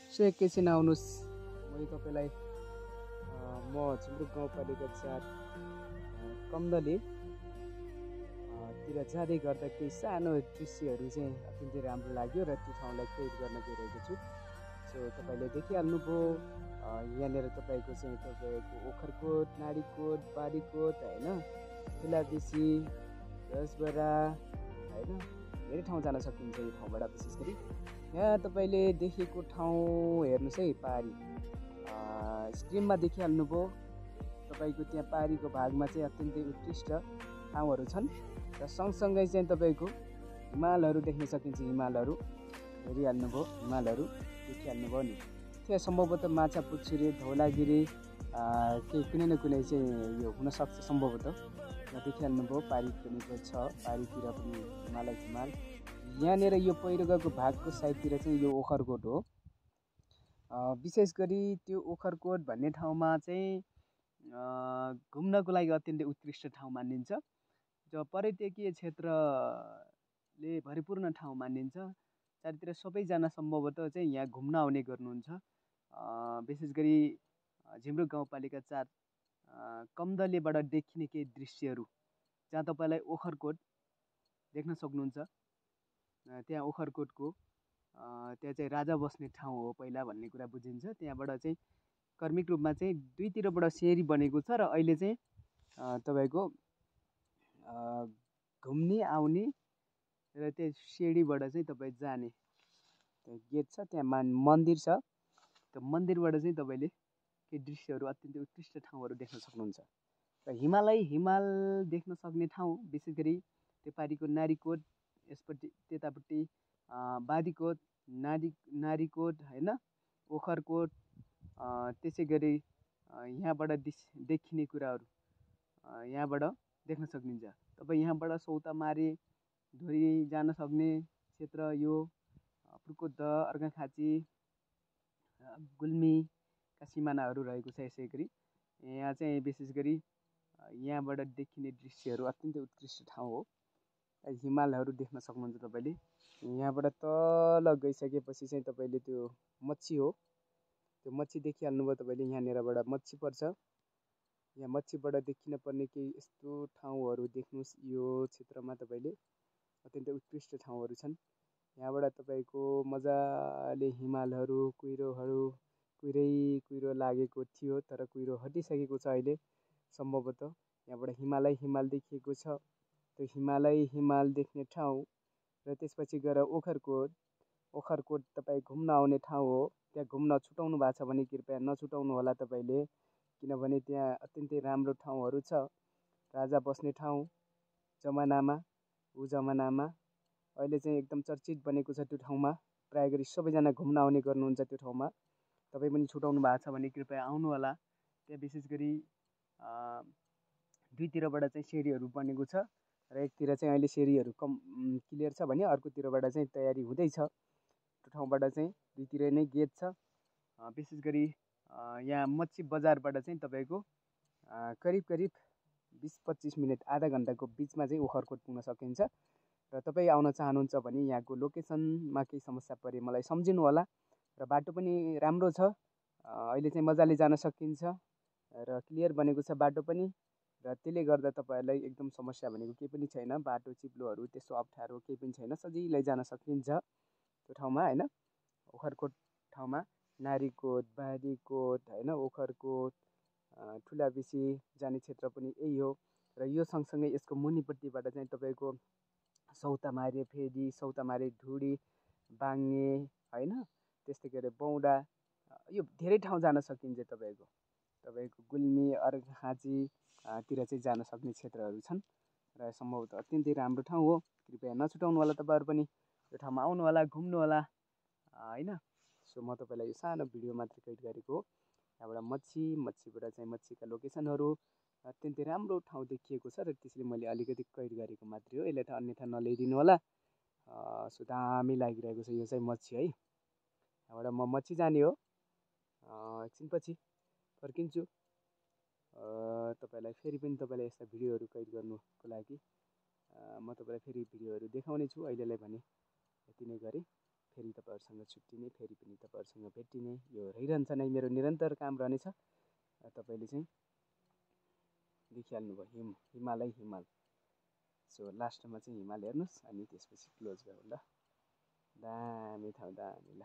So एकैछिन आउनुहोस् मैले तपाईँलाई म झिमरुक गाउँपालिका 4 कमदली तिर जाँदै गर्दा केही सानो दृश्यहरू चाहिँ अत्यन्तै राम्रो लाग्यो र त्यो ठाउँलाई कैद गर्न गइरहेको छु। सो तपाईँले देखिहाल्नुभयो यहाँनिर तपाईँको ओखरकोट, नाडीकोट, बारीकोट होइन, ठुलाबिसी, रसबरा होइन, धेरै ठाउँ जान सकिन्छ यो ठाउँबाट। विशेष गरी यहाँ तपाईँले देखेको ठाउँ हेर्नुहोस् है, पारी स्क्रिनमा देखिहाल्नुभयो तपाईँको त्यहाँ पारीको भागमा चाहिँ अत्यन्तै उत्कृष्ट ठाउँहरू छन् र सँगसँगै चाहिँ तपाईँको हिमालहरू देख्न सकिन्छ। हिमालहरू हेरिहाल्नुभयो, हिमालहरू देखिहाल्नुभयो नि। त्यहाँ सम्भवतः माछापुच्छ्रे, धौलागिरी केही कुनै न कुनै चाहिँ यो हुनसक्छ सम्भवतः। देखिहाल्नुभयो पारी पनि छ, पारीतिर पनि हिमाल। यहाँनिर यो पहिरो गएको भागको साइडतिर चाहिँ यो ओखरकोट हो। विशेष गरी त्यो ओखरकोट भन्ने ठाउँमा चाहिँ घुम्नको लागि अत्यन्तै उत्कृष्ट ठाउँ मानिन्छ। जो पर्यटकीय क्षेत्रले भरिपूर्ण ठाउँ मानिन्छ। चारैतिर सबैजना सम्भवतः चाहिँ यहाँ घुम्न आउने गर्नुहुन्छ। विशेष गरी झिमरुक गाउँपालिका 4 कमदलीबाट देखिने केही दृश्यहरू जहाँ तपाईँलाई ओखरकोट देख्न सक्नुहुन्छ। त्यहाँ ओखरकोटको त्यहाँ चाहिँ राजा बस्ने ठाउँ हो पहिला भन्ने कुरा बुझिन्छ। त्यहाँबाट चाहिँ कर्मिक रूपमा चाहिँ दुईतिरबाट सेरी बनेको छ र अहिले चाहिँ तपाईँको घुम्ने आउने र त्यो सिँढीबाट चाहिँ तपाईँ जाने त्यहाँ गेट छ, त्यहाँ मन्दिर छ। त्यो मन्दिरबाट चाहिँ तपाईँले केही दृश्यहरू अत्यन्तै उत्कृष्ट ठाउँहरू देख्न सक्नुहुन्छ। र हिमाल देख्न सक्ने ठाउँ विशेष गरी त्यो पारीको नारीकोट, यसपट्टि त्यतापट्टि बारीकोट, नारीकोट होइन, ओखरकोट, त्यसै गरी यहाँबाट देखिने कुराहरू यहाँबाट देख्न सकिन्छ। तपाईँ यहाँबाट सौतामारी धुरी जान सक्ने क्षेत्र यो पुर्कोट, अर्घाखाँची, गुल्मीका सिमानाहरू रहेको छ। यसै गरी यहाँ चाहिँ विशेष गरी यहाँबाट देखिने दृश्यहरू अत्यन्तै उत्कृष्ट ठाउँ हो। हिमालहरू देख्न सक्नुहुन्छ तपाईँले। यहाँबाट तल गइसकेपछि चाहिँ तपाईँले त्यो मच्छी हो, त्यो मच्छी देखिहाल्नुभयो तपाईँले। यहाँनिरबाट मच्छी पर्छ। यहाँ मच्छीबाट देखिन पर्ने केही यस्तो ठाउँहरू देख्नुहोस्। यो क्षेत्रमा तपाईँले अत्यन्तै उत्कृष्ट ठाउँहरू छन्। यहाँबाट तपाईँको मजाले हिमालहरू, कुहिरो लागेको थियो तर कुहिरो हटिसकेको छ अहिले सम्भवतः। यहाँबाट हिमाल देखिएको छ। त्यो हिमाल देख्ने ठाउँ र त्यसपछि गएर ओखरकोट तपाईँ घुम्न आउने ठाउँ हो। त्यहाँ घुम्न छुटाउनु भएको छ भने कृपया नछुटाउनु होला तपाईँले, किनभने त्यहाँ अत्यन्तै राम्रो ठाउँहरू छ। राजा बस्ने ठाउँ जमानामा, अहिले चाहिँ एकदम चर्चित बनेको छ त्यो ठाउँमा। प्राय गरी सबैजना घुम्न आउने गर्नुहुन्छ त्यो ठाउँमा। तपाईँ पनि छुटाउनु भएको छ भने कृपया आउनु होला। त्यहाँ विशेष गरी दुईतिरबाट चाहिँ सिँढीहरू बनेको छ र एकतिर चाहिँ अहिले सिँढीहरू क्लियर छ भने अर्कोतिरबाट चाहिँ तयारी हुँदैछ। त्यो ठाउँबाट चाहिँ दुईतिर नै गेट छ। विशेष गरी यहाँ मच्छी बजारबाट चाहिँ तपाईँको करिब 20-25 मिनट, आधा घन्टाको बिचमा चाहिँ ओखरकोट पुग्न सकिन्छ। र तपाईँ आउन चाहनुहुन्छ भने यहाँको लोकेसनमा केही समस्या परे मलाई सम्झिनु होला। र बाटो पनि राम्रो छ, अहिले चाहिँ मजाले जान सकिन्छ र क्लियर बनेको छ बाटो पनि। र त्यसले गर्दा तपाईँहरूलाई एकदम समस्या भनेको केही पनि छैन। बाटो चिप्लोहरू त्यस्तो अप्ठ्यारो केही पनि छैन, सजिलै जान सकिन्छ त्यो ठाउँमा होइन। ओखरकोट ठाउँमा नारीकोट, बारीकोट होइन, ओखरकोट, ठुलाबिसी जाने क्षेत्र पनि यही हो। र यो सँगसँगै यसको मुनिपट्टिबाट चाहिँ तपाईँको सौतामारी फेदी, सौतामारी ढुडी, बाङ्गे होइन, त्यस्तै गरी बौडा, यो धेरै ठाउँ जान सकिन्छ। तपाईँको गुल्मी, अर्घाखाँची तिर चाहिँ जान सक्ने क्षेत्रहरू छन् र सम्भवतः अत्यन्तै राम्रो ठाउँ हो। कृपया नछुटाउनु होला तपाईँहरू पनि। यो ठाउँमा आउनु होला, घुम्नु होला होइन। सो म तपाईँलाई यो सानो भिडियो मात्र कैद गरेको हो। यहाँबाट मच्छीबाट चाहिँ मच्छीका लोकेसनहरू अत्यन्तै राम्रो ठाउँ देखिएको छ र त्यसले मैले अलिकति कैद गरेको मात्रै हो। यसलाई त अन्यथा नल्याइदिनु होला। सो दामी लागिरहेको छ यो चाहिँ मच्छी है। यहाँबाट म मच्छी जाने हो, एकछिनपछि फर्किन्छु। तपाईँलाई फेरि पनि तपाईँलाई यस्ता भिडियोहरू कैद गर्नुको लागि म तपाईँलाई फेरि भिडियोहरू देखाउने छु। अहिलेलाई भने यति नै गरी फेरि तपाईँहरूसँग छुट्टिने, फेरि पनि तपाईँहरूसँग भेटिने यो रहिरहन्छ नै मेरो निरन्तर काम रहनेछ। तपाईँले चाहिँ देखिहाल्नुभयो हिमालै हिमाल। सो लास्टमा चाहिँ हिमाल हेर्नुहोस् अनि त्यसपछि क्लोज गरौँ ल। दामी ठाउँ दामी ल।